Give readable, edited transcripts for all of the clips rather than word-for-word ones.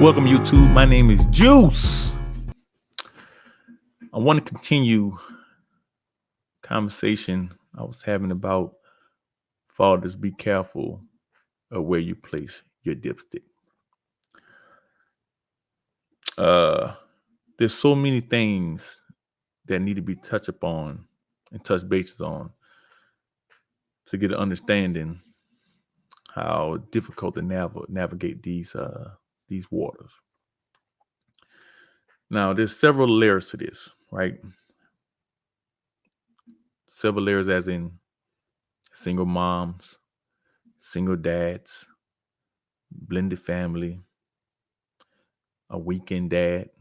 Welcome, YouTube. My name is Juice. I want to continue conversation I was having about fathers. Be careful of where you place your dipstick. There's so many things that need to be touched upon and touch bases on to get an understanding how difficult to navigate these waters. Now, there's several layers to this, right? Several layers, as in single moms, single dads, blended family, a weekend dad,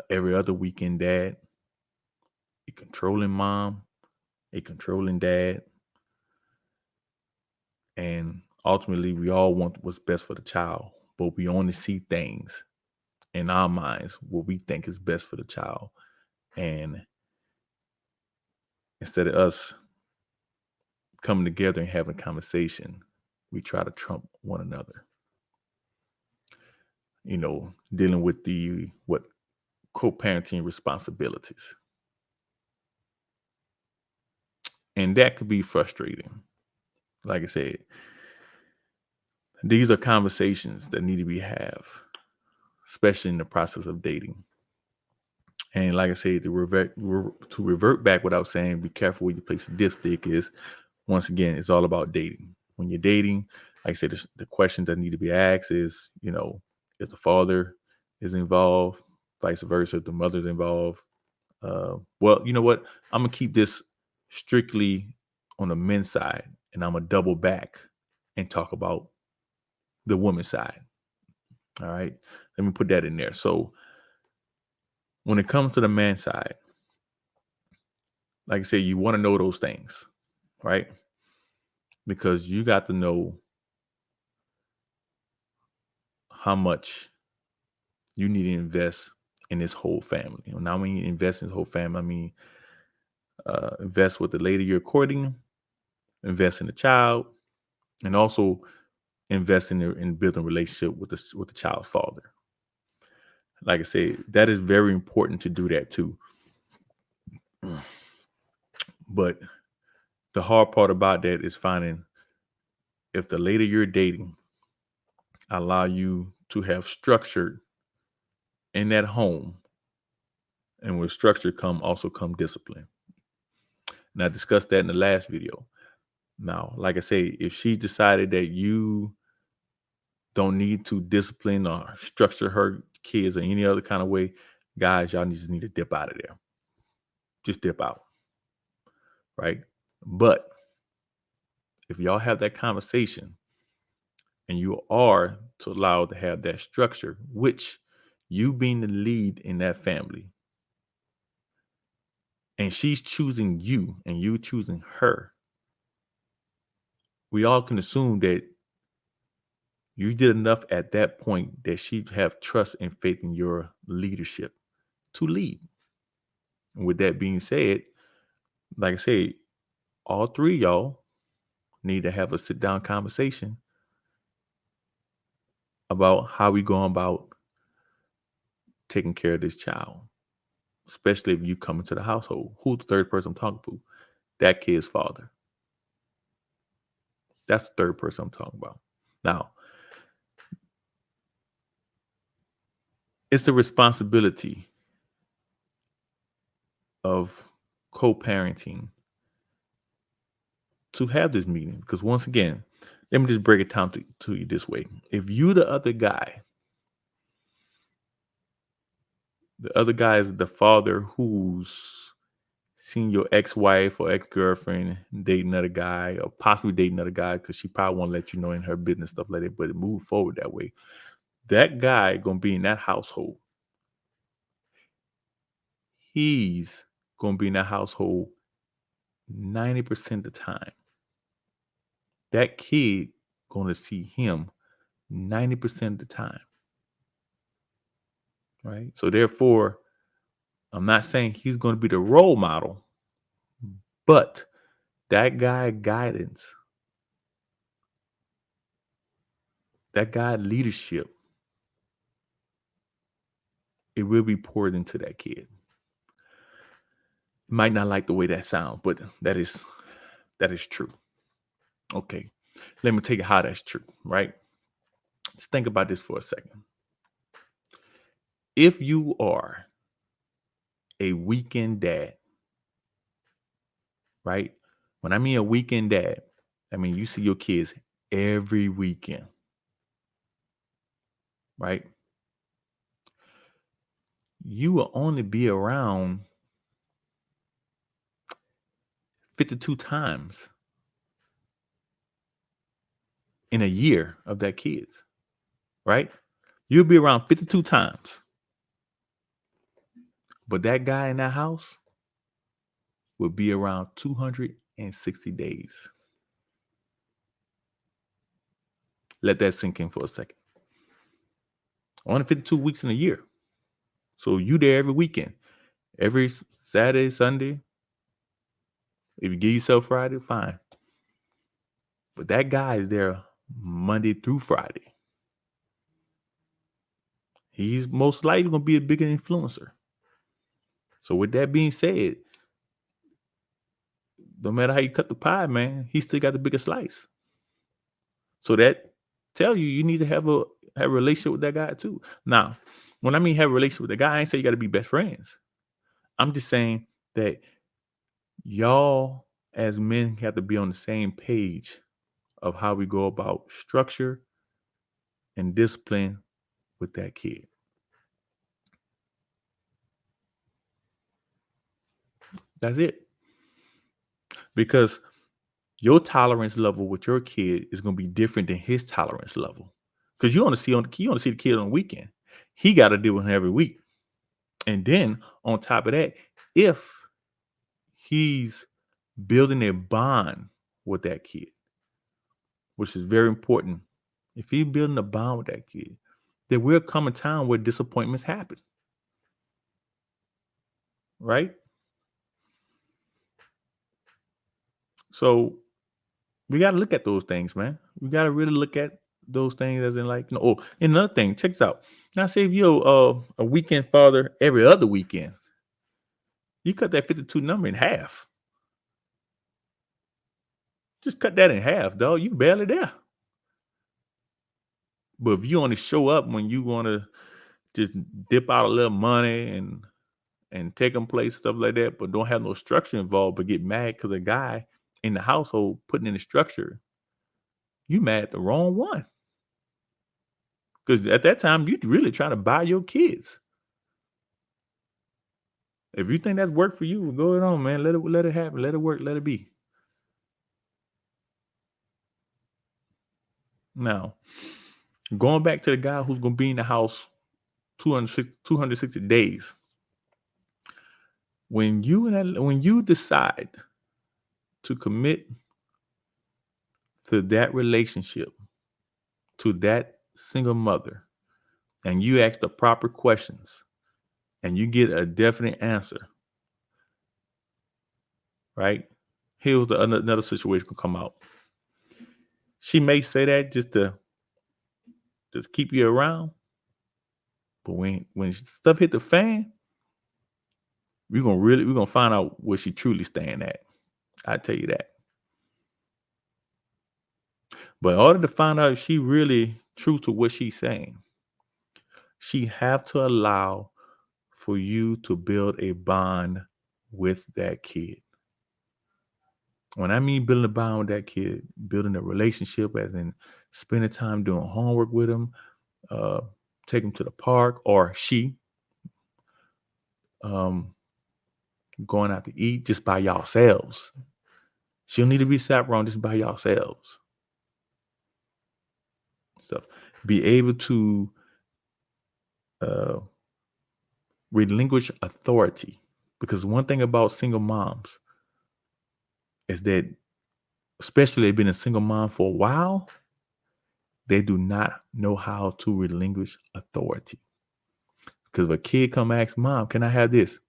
every other weekend dad, a controlling mom, a controlling dad. And ultimately, we all want what's best for the child, but we only see things in our minds what we think is best for the child. And instead of us coming together and having a conversation, we try to trump one another. Dealing with what co-parenting responsibilities. And that could be frustrating. Like I said, these are conversations that need to be had, especially in the process of dating. And like I said, to revert back what I was saying, be careful where you place your dipstick is, once again, it's all about dating. When you're dating, like I said, the questions that need to be asked is, if the father is involved, vice versa, if the mother's involved. Well, you know what? I'm going to keep this strictly on the men's side, and I'm going to double back and talk about the woman's side. All right. Let me put that in there. So when it comes to the man side, like I said, you want to know those things, right? Because you got to know how much you need to invest in this whole family. Now, when you invest in this whole family, I mean, invest with the lady you're courting, invest in the child, and also invest in building a relationship with the child's father. Like I said, that is very important to do that too. But the hard part about that is finding if the lady you're dating allow you to have structure in that home, and with structure also come discipline. And I discussed that in the last video. Now, like I say, if she decided that you don't need to discipline or structure her kids in any other kind of way, guys, y'all just need to dip out of there. Just dip out. Right? But if y'all have that conversation and you are to allow to have that structure, which you being the lead in that family, and she's choosing you and you choosing her, we all can assume that you did enough at that point that she'd have trust and faith in your leadership to lead. And with that being said, like I said, all three of y'all need to have a sit down conversation about how we go about taking care of this child, especially if you come into the household. Who's the third person I'm talking to? That kid's father. That's the third person I'm talking about. Now, it's the responsibility of co-parenting to have this meeting. Because once again, let me just break it down to you this way. If you the other guy is the father who's seen your ex-wife or ex-girlfriend date another guy or possibly date another guy because she probably won't let you know in her business, stuff like that, but it move forward that way. That guy gonna be in that household. He's gonna be in that household 90% of the time. That kid gonna see him 90% of the time. Right? So therefore, I'm not saying he's gonna be the role model, but that guy guidance, that guy leadership it will be poured into that kid. Might not like the way that sounds, but that is true. Okay. Let me tell you how that's true, right? Just think about this for a second. If you are a weekend dad, right? When I mean a weekend dad, I mean you see your kids every weekend, right? You will only be around 52 times in a year of that kids, right? You'll be around 52 times. But that guy in that house will be around 260 days. Let that sink in for a second. Only 52 weeks in a year. So you there every weekend, every Saturday, Sunday. If you give yourself Friday, fine. But that guy is there Monday through Friday. He's most likely going to be a bigger influencer. So with that being said, no matter how you cut the pie, man, he still got the bigger slice. So that tell you need to have a relationship with that guy too. Now, when I mean have a relationship with the guy, I ain't say you got to be best friends. I'm just saying that y'all as men have to be on the same page of how we go about structure and discipline with that kid. That's it. Because your tolerance level with your kid is going to be different than his tolerance level. Because you want to see the kid on the weekend. He got to deal with him every week. And then on top of that, if he's building a bond with that kid, which is very important. If he's building a bond with that kid, there will come a time where disappointments happen. Right? So we got to look at those things, man. We got to really look at those things as in like, and another thing, check this out. Now, say if you're a weekend father every other weekend, you cut that 52 number in half. Just cut that in half, dog. You barely there. But if you only show up when you want to just dip out a little money and take them place, stuff like that, but don't have no structure involved, but get mad because a guy in the household putting in the structure, you mad at the wrong one. Because at that time, you really trying to buy your kids. If you think that's work for you, go on, man. Let it happen. Let it work. Let it be. Now, going back to the guy who's going to be in the house 260 days. When you decide to commit to that relationship, to that single mother, and you ask the proper questions, and you get a definite answer, right? Here's another situation could come out. She may say that just to keep you around, but when stuff hit the fan, we're gonna find out where she truly staying at. I tell you that. But in order to find out if she really true to what she's saying, she have to allow for you to build a bond with that kid. When I mean building a bond with that kid, building a relationship, as in spending time doing homework with him, take him to the park, or she going out to eat just by yourselves. She don't need to be sat around just by yourselves. So be able to relinquish authority. Because one thing about single moms is that, especially they've been a single mom for a while, they do not know how to relinquish authority. Because if a kid come ask, Mom, can I have this?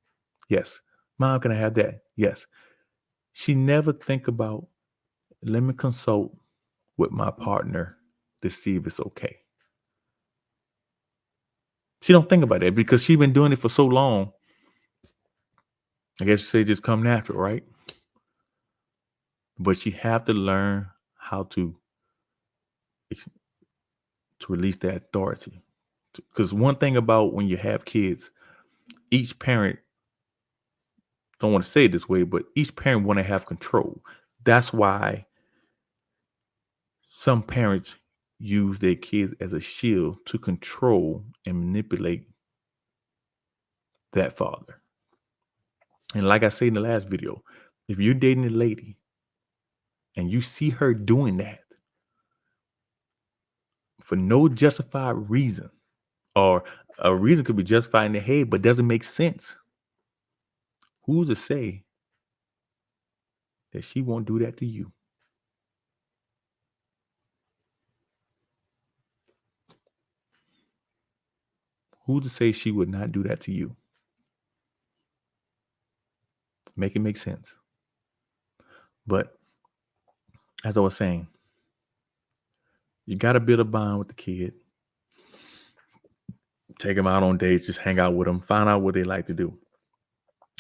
Yes. Mom, can I have that? Yes. She never think about, let me consult with my partner to see if it's okay. She don't think about that because she's been doing it for so long. I guess you say just come natural, right? But she have to learn how to release that authority. Because one thing about when you have kids, each parent don't want to say it this way, but each parent want to have control. That's why some parents use their kids as a shield to control and manipulate that father. And like I said in the last video, if you're dating a lady and you see her doing that for no justified reason, or a reason could be justified in the head, but doesn't make sense, who's to say that she won't do that to you? Who's to say she would not do that to you? Make it make sense. But as I was saying, you got to build a bond with the kid. Take them out on dates, just hang out with them, find out what they like to do.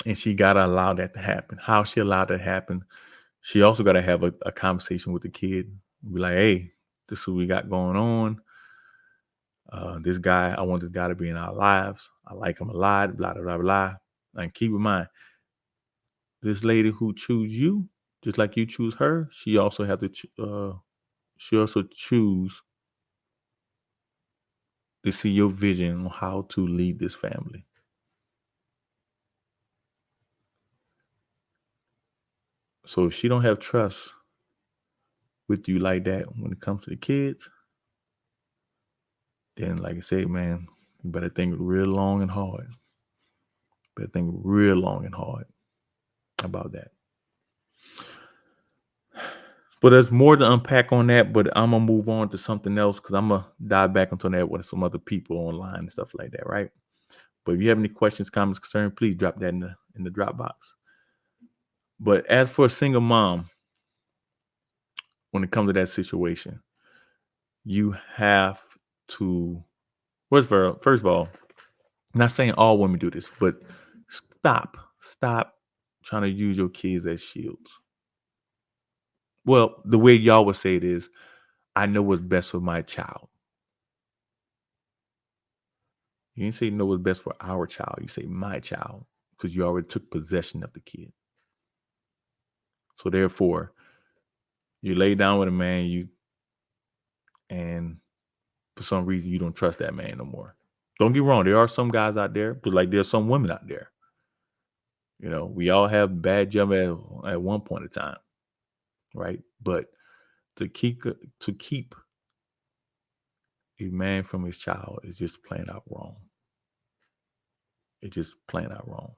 And she got to allow that to happen. How she allowed that to happen, she also got to have a conversation with the kid. Be like, hey, this is what we got going on. This guy, I want this guy to be in our lives. I like him a lot, blah, blah, blah, blah. And keep in mind, this lady who choose you, just like you choose her, she also have to, she also choose to see your vision on how to lead this family. So if she don't have trust with you like that when it comes to the kids, then like I say, man, you better think real long and hard. Better think real long and hard about that. But there's more to unpack on that, but I'm gonna move on to something else because I'm gonna dive back into that with some other people online and stuff like that, right? But if you have any questions, comments, concerns, please drop that in the drop box. But as for a single mom, when it comes to that situation, you have to first of all, not saying all women do this, but stop trying to use your kids as shields. Well, the way y'all would say it is, I know what's best for my child. You didn't say know what's best for our child. You say my child because you already took possession of the kid. So therefore, you lay down with a man, and for some reason you don't trust that man no more. Don't get me wrong, there are some guys out there, but like there's some women out there. You know, we all have bad jump at one point in time, right? But to keep a man from his child is just plain out wrong. It's just plain out wrong.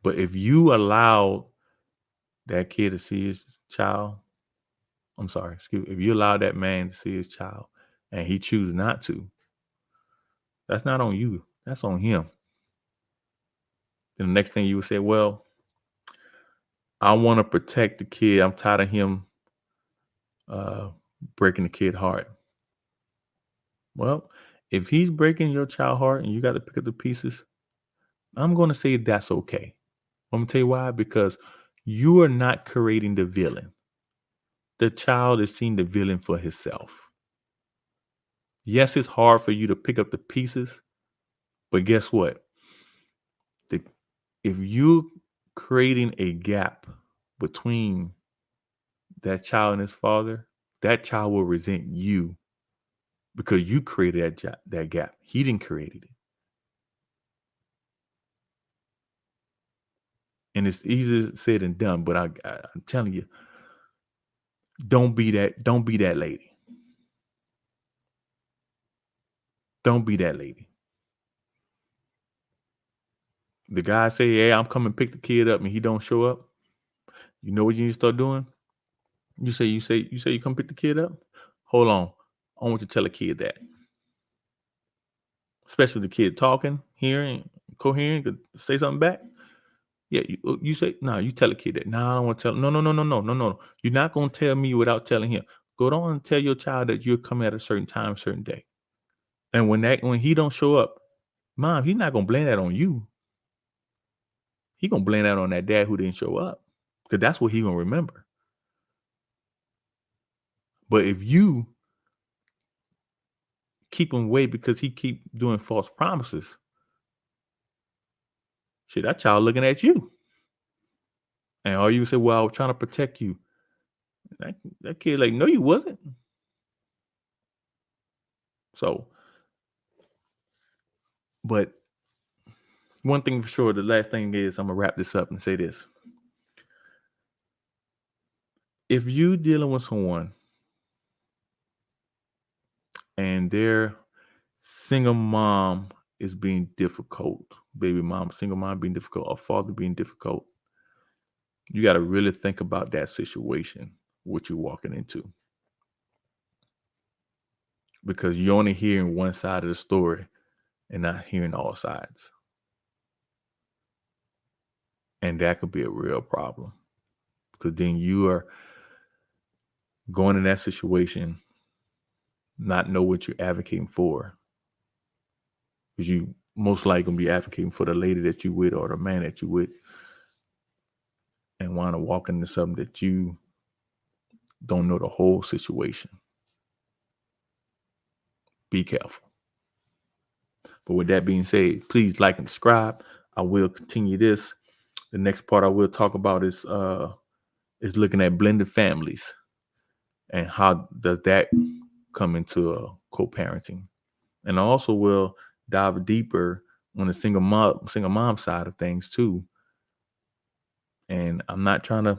But if you allow that kid to see his child, I'm sorry, excuse me, if you allow that man to see his child and he chooses not to, that's not on you. That's on him. Then the next thing you would say, well, I want to protect the kid. I'm tired of him breaking the kid heart. Well, if he's breaking your child heart and you got to pick up the pieces, I'm going to say that's okay. I'm going to tell you why. Because you are not creating the villain. The child is seeing the villain for himself. Yes, it's hard for you to pick up the pieces, but guess what? If you're creating a gap between that child and his father, that child will resent you because you created that gap. He didn't create it. And it's easier said than done, but I'm telling you, don't be that lady. Don't be that lady. The guy say, "Hey, I'm coming to pick the kid up," and he don't show up. You know what you need to start doing? You say you come pick the kid up. Hold on, I want you to tell the kid that, especially the kid talking, hearing, coherent, could say something back. Yeah, you say no. You tell the kid that. No, I don't want to tell. No, no, no, no, no, no, no. You're not gonna tell me without telling him. Go on and tell your child that you're coming at a certain time, certain day. And when he don't show up, mom, he's not gonna blame that on you. He gonna blame that on that dad who didn't show up, because that's what he gonna remember. But if you keep him away because he keep doing false promises, shit, that child looking at you. And all you say, well, I was trying to protect you. That kid like, no, you wasn't. So, but one thing for sure, the last thing is, I'm gonna wrap this up and say this. If you dealing with someone and their single mom is being difficult, baby mom, single mom being difficult, or father being difficult, you got to really think about that situation, what you're walking into. Because you're only hearing one side of the story and not hearing all sides. And that could be a real problem. Because then you are going in that situation, not know what you're advocating for. Because you most likely gonna be advocating for the lady that you with or the man that you with, and want to walk into something that you don't know the whole situation. Be careful. But with that being said, please like and subscribe. I will continue this. The next part I will talk about is looking at blended families and how does that come into co-parenting. And I also will dive deeper on the single mom side of things too. And I'm not trying to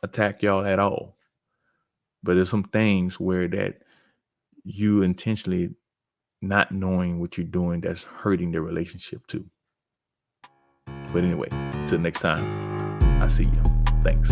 attack y'all at all, but there's some things where that you intentionally not knowing what you're doing that's hurting the relationship too. But anyway, till next time, I see you. Thanks.